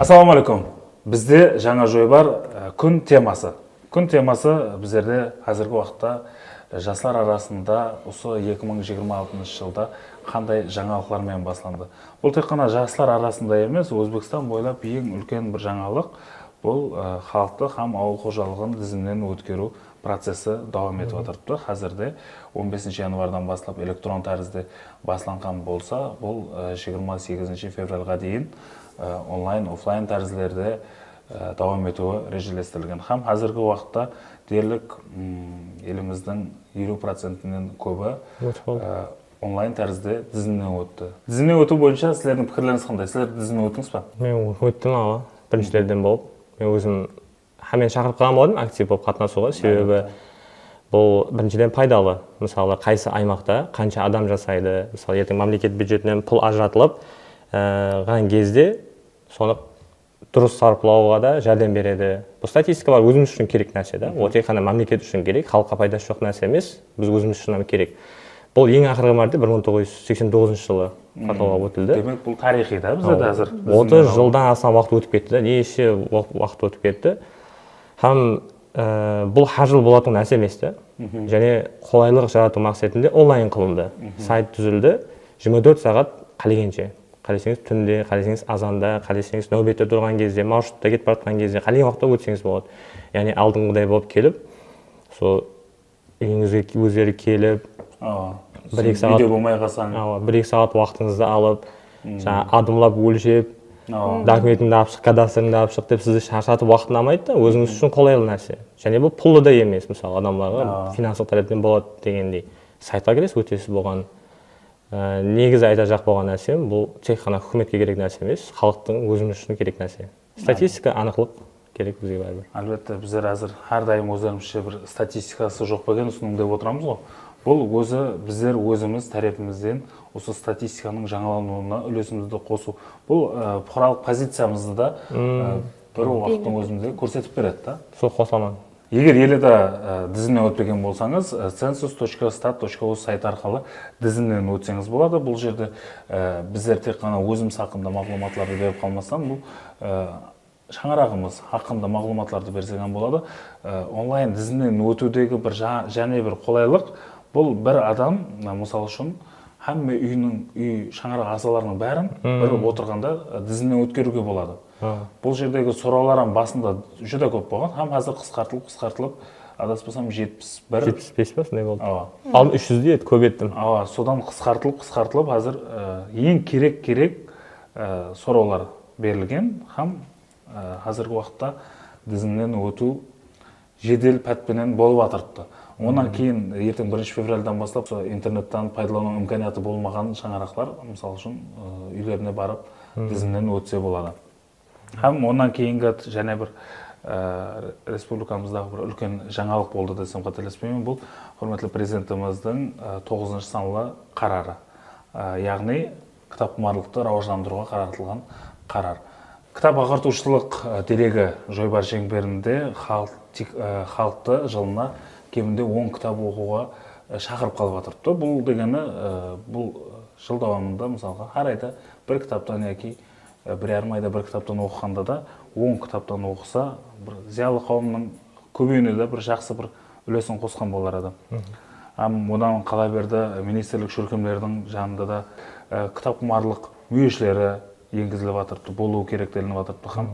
Ассалаумағалейкум. Бізде жаңа жой бар, күн темасы. Күн темасы біздерде қазіргі уақытта жастар арасында осы 2026 жылда қандай жаңалықтармен басланды. Бұл тек қана жастар арасында емес, Өзбекстан бойлап ең үлкен бір жаңалық. Бұл халықты һәм ауыл қожалығын тізімнен өткеру процесі давам етіп отырыпты. Қазірде 15 январдан бастап электрон тәрізде басланған болса, бұл 28 февральға дейін онлайн, офлайн тәріздерде давам етуі режелестірілген. Һәм қазіргі уақытта дерлік еліміздің 50%-нен көбі онлайн тәрізде тізімнен өтті. Тізімнен өту бойынша сіздердің пікірлеріңіз қандай? Сіздер тізімнен өттіңіз ба? Мен өттім ала, біріншілерден болып. Мен өзім мен шақырып қалған болдым актив болып қатынасуға, себебі бұл біріншіден пайдалы. Мысалы, қайсы аймақта қанша адам жасайды, мысалы, ертең мемлекет бюджетінен пұл ажыратылып қалған кезде соны дұрыс сараплауға да жәрдем береді. Бұл статистикалар өзіміз үшін керек нәрсе да. Ол тек қана мемлекет үшін керек, халыққа пайдасы жоқ нәрсе емес, біз өзіміз үшін керек. Бұл ең ақырғы мәрте 1989 жылы қабылданып өтілді. Демек, бұл тарихи да бізде қазір. 30 жылдан астам уақыт өтіп кетті да, неше уақыт өтіп кетті. Һәм бұл har жыл болатын нәрсе емес та. Және қолайлылық жарату мақсатында онлайн қылынды. Сайт түзілді, 24 сағат қалегенше. Қалесеңіз түнде, қалесеңіз азанда, қалесеңіз нәубетте тұрған кезде, маршрутта кетіп бара жатқан кезде, қалеген уақытта өтсеңіз болады. Яғни алдыңғыдай болып келіп, сол үйіңізге өздері келіп, видео болмай қалсаң, 1-2 сағат уақытыңызды алып, адымлап өлшеп, документіңді алып шық, кадастрыңды алып шық деп сізді шаршатып уақытын алмайды да, өзіңіз үшін қолайлы нәрсе. Және бұл пұлы да емес, мысалы, адамдарға финансылық тараптан болады дегендей. Сайтқа кіресіз, өтесіз болған. Негізі айта жақ болған нәрсе, бұл тек қана үкіметке керек нәрсе емес, халықтың өзіміз үшін керек нәрсе. Статистика, анықтылық керек бізге бәрібір. Әлбетте, біздер әзір әрдайым өздерімізше бір статистикасы жоқ болған ұсыным деп отырамыз ғой. Бұл өзі біздер өзіміз тарапымыздан осы статистиканың жаңалануына үлесімізді қосу. Бұл бұқаралық позициямызды да бір уақыттың өзінде көрсетіп береді да. Сол қосыламын. Егер елді тізімнен өтпеген болсаңыз, census.stat.uz сайты арқылы тізімнен өтсеңіз болады. Бұл жерде біздер тек қана өзіміз хақында мағлұматларды беріп қалмастан, бұл шаңырағымыз хақында мағлұматларды берсеген болады. Онлайн тізімнен өтудегі бір және бір қолайлық, бұл бір адам, мысал үшін, һәмме үй шаңырақ ағзаларының бәрін бір отырғанда тізімнен өткеруге болады. Бұл жердегі сұрауларым басында жүдә көп болған, һәм қазір қысқартылып, адаспасам 75 па сондай болды. Алдын 300 еді, көп еттім. Содан қысқартылып, қазір ең керек сұраулар берілген, һәм қазіргі уақытта тізімнен өту жедел пәтпенен болып атырыпты. Онан кейін ертең 1 февральдан бастап интернеттен пайдалану имканияты болмаған шаңырақтар, мысалы үшін, үйлеріне барып тізімнен өтсе болады. Һәм онан кейінгі және бір республикамыздағы бір үлкен жаңалық болды десем қателеспеймін, бұл құрметті президентіміздің 9-шы санлы қарары. Яғни кітапқұмарлықты рауаждандыруға қаратылған қарар. Кітап ағартушылық дерегі жойбар шеңберінде халықты жылына кемінде 10 кітап оқуға шақырып қалып жатырыпты. Бұл дегені бұл жыл давамында мысалға әр айда бір кітаптан яки бір жарым айда бір кітаптан оқығанда да 10 кітаптан оқыса, зиялы қауымның көбеюіне де бір жақсы бір үлесін қосқан болар еді. Одан қала берді министрлік шөлкемлердің жанында да кітапқұмарлық мүйешілері енгізіліп жатырыпты, болу керек делініп жатырыпты.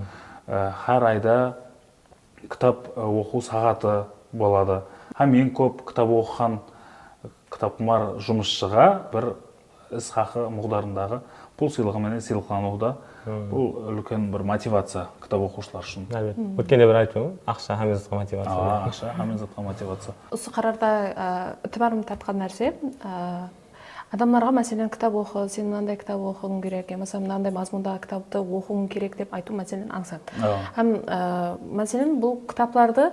Әр айда кітап оқу сағаты болады. Һәм ең көп кітап оқыған кітапқұмар жұмысшыға бір іс хақы мұғдарындағы пұл сыйлығымен сыйлықтануда. Бұл үлкен бір мотивация кітап оқушылар үшін. Өткенде бір айтып, ақша һәм мотивация. Ақша һәм мотивация. Осы қарарда ітібарым тартқан нәрсе, адамдарға мәселен кітап оқы, сен мынандай кітап оқуың керек, мысалы мынандай мазмұндағы кітапты оқуың керек деп айту мәселен аңсат. Һәм мәселен бұл кітапларды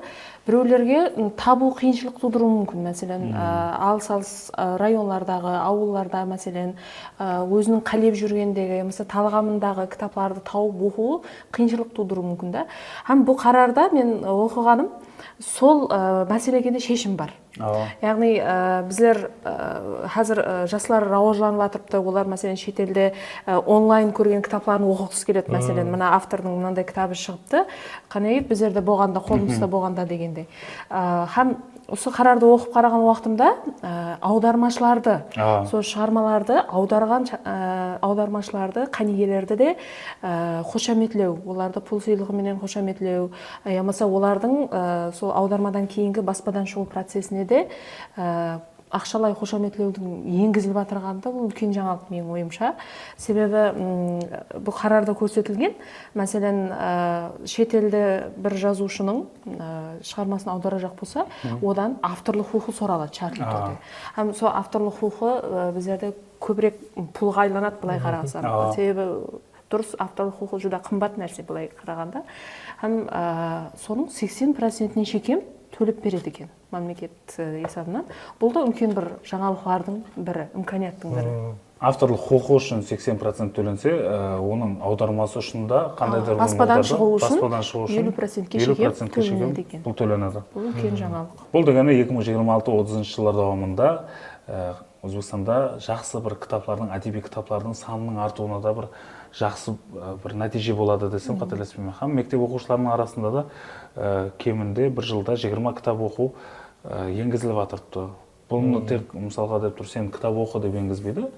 біреулерге табу қиыншылық тудыруы мүмкін. Мәселен алыс районлардағы, ауылларда мәселен өзінің қалеп жүргендегі, мысалы талғамындағы кітапларды тауып оқуы қиыншылық тудыруы мүмкін да. Һәм бұл қарарда мен оқығаным сол мәселеге де шешім бар. яғни біздер қазір жастар рауажланып жатырыпты, олар мәселен шетелде онлайн көрген кітапларын оқығысы келеді. Мәселен мына автордың мынандай кітабы шығыпты, қане біздерде болғанда, қолымызда болғанда дегендей. Һәм осы қарарды оқып қараған уақытымда аудармашыларды, сол шығармаларды аударған аудармашыларды, қанигерлерді де қошаметлеу, оларды пұл сыйлығыменен қошаметлеу, ямаса олардың сол аудармадан кейінгі баспадан шығу процесіне де ақшалай қошаметлеудің енгізіліп жатырғаны бұл үлкен жаңалық менің ойымша. Себебі бұл қарарда көрсетілген, мәселен шетелде бір жазушының шығармасын аудара жақ болса, одан авторлық құқы сұралады шартты түрде. Һәм сол авторлық құқы біздерде көбірек пұлға айланады былай қарасам. Себебі дұрыс, авторлық құқы жүдә қымбат нәрсе былай қарағанда. Һәм соның 80%-іне шекем төлеп береді екен мемлекет есебінен. Бұл да үлкен бір жаңалықтардың бірі, имканияттың бірі. Авторлық құқы үшін 80% төленсе, оның аудармасы үшін да қандайда баспадан шығу үшін 50%-ке шекем бұл төленеді. Бұл үлкен жаңалық. Бұл дегені 2026-30 жылдар davamında Өзбекстанда жақсы бір кітаплардың, әдеби кітаплардың санының артуына да бір жақсы бір нәтиже болады десем қателеспеймін. Һәм мектеп оқушыларының арасында да кемінде бір жылда 20 кітап оқу енгізіліп жатырыпты. Бұны тек мысалға деп тұр, сен кітап оқы деп енгізбейді.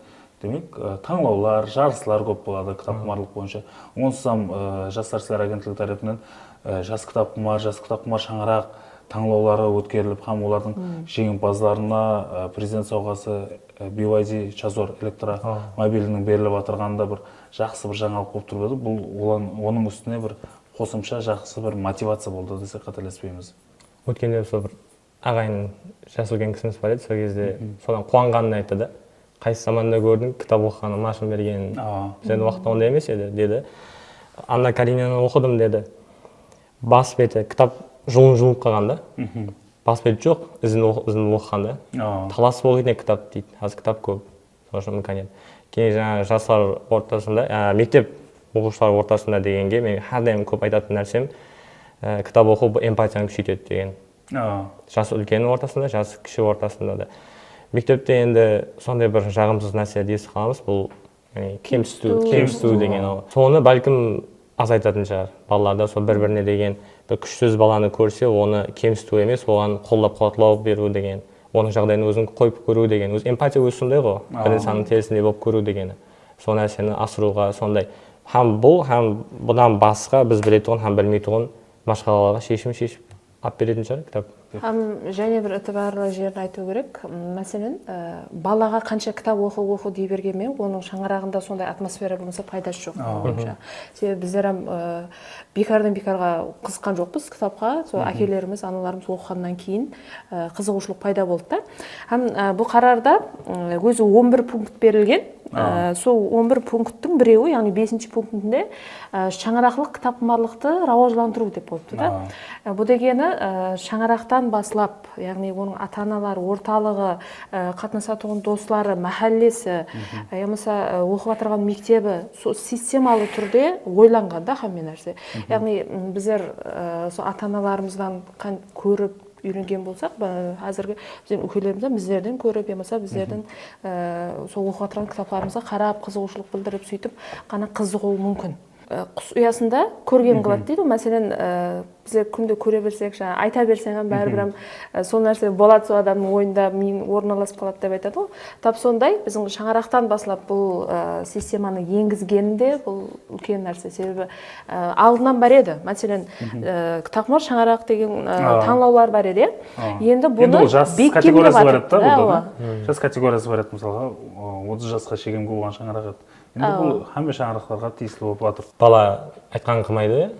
Демек, таңлаулар, жарыстар көп болады кітапқұмарлық бойынша. Онсам жастар істері агенттігі тарапынан жас кітапқұмар шаңырақ таңлаулары өткеріліп, һәм олардың жеңімпаздарына президент сауғасы BYD Chazor электромобилінің беріліп жатырғанда бір жақсы бір жаңалық болып тұрды. Бұл оның үстіне бір қосымша жақсы бір мотивация болды десек қателеспейміз. Өткенде сол бір ағайын жас үлкен кісіміз бар еді, сол кезде содан қуанғанын айтты да. Қайсы заманда көрдің, кітап оқығаны, машин берген, біздің уақытта ондай емес еді, деді. Анна Каренинаны оқыдым деді. Бас беті кітап жұлынып қалғанда, бас беті жоқ, ізін оқығанда. Талас болғын кітап дейді, аз кітап көп. Сосын мүмкін. Кейін жаңа жастар ортасында, мектеп оқушылар ортасында дегенге мен әрдайым көп айтатын нәрсем, кітап оқу эмпатияны күшейтеді деген. Жас үлкеннің ортасында, жас кіші ортасында да. Мектепте енді сондай бір жағымсыз нәрсе ести қаламыз, бұл кемсіту деген ол. Соны бәлкім азайтатын шығар. Балаларда сол бір-біріне деген бір күшсіз баланы көрсе, оны кемсіту емес, оған қолдап қуатлау беру деген, оның жағдайын өзін қойып көру деген. Эмпатия өзі сондай ғой, бір инсанның терісінде болып көру дегені. Сол нәрсені асыруға сондай. Һәм бұл, һәм бұдан басқа біз білетұғын, һәм білмейтұғын машқаларға шешіп алып беретін шығар кітап. Және бір ітібарлы жерін айту керек. Мәселен, балаға қанша кітап оқу дей бергенмен, оның шаңырағында сондай атмосфера болмаса пайдасы жоқ. Себебі біздер бекардан бекарға қызыққан жоқпыз кітапқа. Сол әкелеріміз, аналарымыз оқығаннан кейін қызығушылық пайда болды да. Бұл қарарда өзі 11 пункт берілген. Сол 11 пункттың біреуі, яғни 5-ші пунктінде шаңырақлық кітапқұмарлықты рауажландыру деп болыпты да. Бұл дегені шаңырақтан басылап, яғни оның ата-аналары, орталығы, қатынасатын достары, мәхәллесі, ямаса оқып отырған мектебі системалы түрде ойланған да қандай нәрсе. Яғни біздер ата-аналарымыздан көріп үйренген болсақ, қазіргі біздің өкілдерімізден біздерден көріп, емаса біздердің сол оқып отырған кітаптарымызға қарап, қызығушылық білдіріп, сөйтіп қана қызығуы мүмкін. Құс ұясында көрген қылады дейді. Мәселен, біздер күнде көре берсек, айта берсең бәрібір сол нәрсе болады, сол адамның ойында мен орналасып қалады деп айтады ғой. Тап сондай біздің шаңырақтан басылап бұл системаны енгізгенде бұл үлкен нәрсе. Себебі алдынан бар еді. Мәселен, кітапқұмар шаңырақ деген таңлаулар бар еді. Енді бұны беккенде бар. Жас категориясы бар еді, мысалға 30 жасқа шегемге болған шаңырақ еді. Енді бұл һәмме шаңырақтарға тиесілі болып жатыр. Бала айтқанын қылмайды,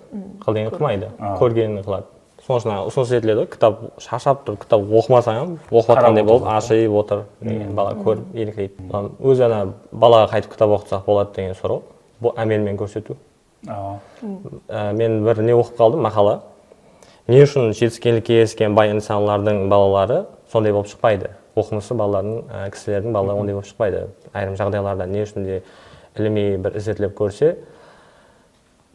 қылдығын қылмайды, көргенін қылады. Сонысына ұсыныс етіледі, кітап шаршап тұр, кітап оқымасаң, оқып жатқандай болып ашып отыр деген бала көріп еліктейді. Өзі ана балаға қайтып кітап оқытсақ болады деген сұрау. Бұл әмелмен көрсету. Мен бір не оқып қалдым, мақала. Не үшін жетістікке еріскен бай инсандардың балалары сондай болып шықпайды? Оқымысы балалардың, кісілердің балалары ондай болып шықпайды. Айрым жағдайларда не үшін де ілімей бір ізетіліп көрсе,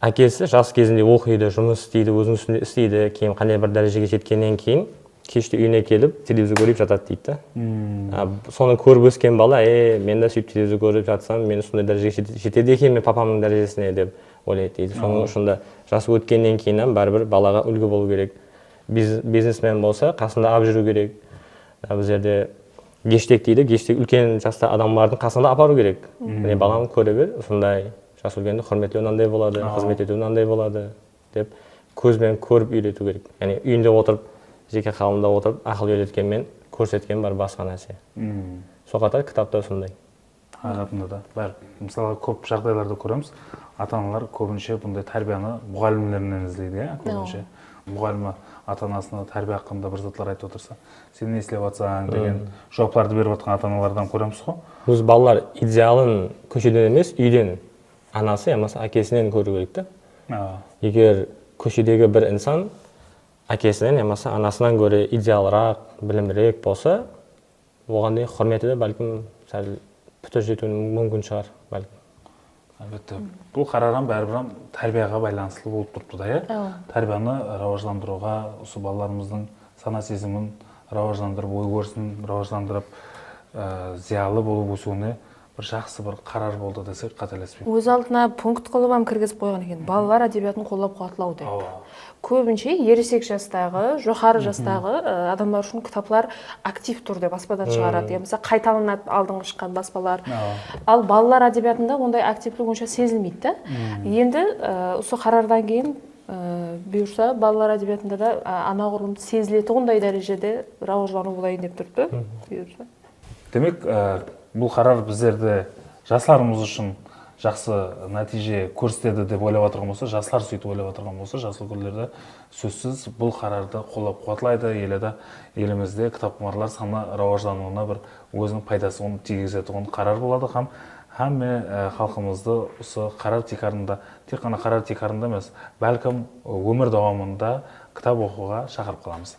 әкесі жас кезінде оқиды, жұмыс істейді, өзінің үстінде істейді, кейін қандай бір дәрежеге жеткеннен кейін кеште үйіне келіп телевизор көріп жатады дейді да. Соны көріп өскен бала, мен де сөйтіп телевизор көріп жатсам, мен сондай дәрежеге жетеді екенмін папамның дәрежесіне деп ойлайды дейді. Соның үшін жасы өткеннен кейін бәрібір балаға үлгі болу керек. Бизнесмен болса, қасында алып жүру керек. Бұл жерде гештек дейді, гештек үлкен жаста адамдардың қасында апару керек. Балам көре бер, сондай жас үлкенді құрметтеу мынандай болады, қызмет ету мынандай болады деп көзбен көріп үйрету керек. Яғни үйінде отырып, жеке қалымда отырып, ақыл үйреткенмен көрсеткен бар басқа нәрсе. Сол қатар кітапта сондай. Haqiqatында да бар. Мысалы, көп жағдайларда көреміз, ата-аналар көбінше бұндай тәрбияны мұғалімдерінен іздейді, көбінше. Мұғалімі ата-анасына тәрбие haqqında бір заттар айтып отырса, сен не істеп жатсаң деген жауаптарды беріп жатқан ата-аналардан көреміз ғой. Өз балалар идеалын көшеден емес, үйден, анасы ямасы әкесінен көру керек та. Егер көшедегі бір инсан әкесінен ямасы анасынан көре идеалырақ, білімірек болса, оған дейін құрметі де бәлкім сәл пүтір жетуінің мүмкін шығар, бәлкім. Әлбетте, бұл қараран бәрібір тәрбияға байланысты болып тұрды да, тәрбияны рауажландыруға, осы балаларымыздың сана сезімін рауажландырып, ой өрісін рауажландырып, зиялы болып өсуіне бір жақсы бір қарар болды десек қателеспеймін. Өз алдына пункт қылып кіргізіп қойған екен, балалар әдебиетін қолдап қуатлау деп. Көбінше ересек жастағы, жоғары жастағы адамдар үшін кітаплар актив түрде баспадан шығарады. Мысалы, қайталанады алдыңғы шыққан баспалар. Ал балалар әдебиетінде ондай активлік онша сезілмейді. Енді осы қарардан кейін бұйырса балалар әдебиетінде де анағұрлым сезіледі, ондай дәрежеде рауажлану болайын деп тұрды. Бұйырса. Демек, бұл қарар біздерді жастарымыз үшін жақсы нәтиже көрсетеді деп ойлап отырған болса, жастар сөйтіп ойлап отырған болса, жас өкілдері сөзсіз бұл қарарды қолдап қуатлайды, елімізде кітапқұмарлар саны рауаждануына бір өзінің пайдасын тигізетін қарар болады. Һәм халқымызды осы қарар текарында, тек қана қарар текарында емес, бәлкім өмір давамында кітап оқуға шақырып қаламыз.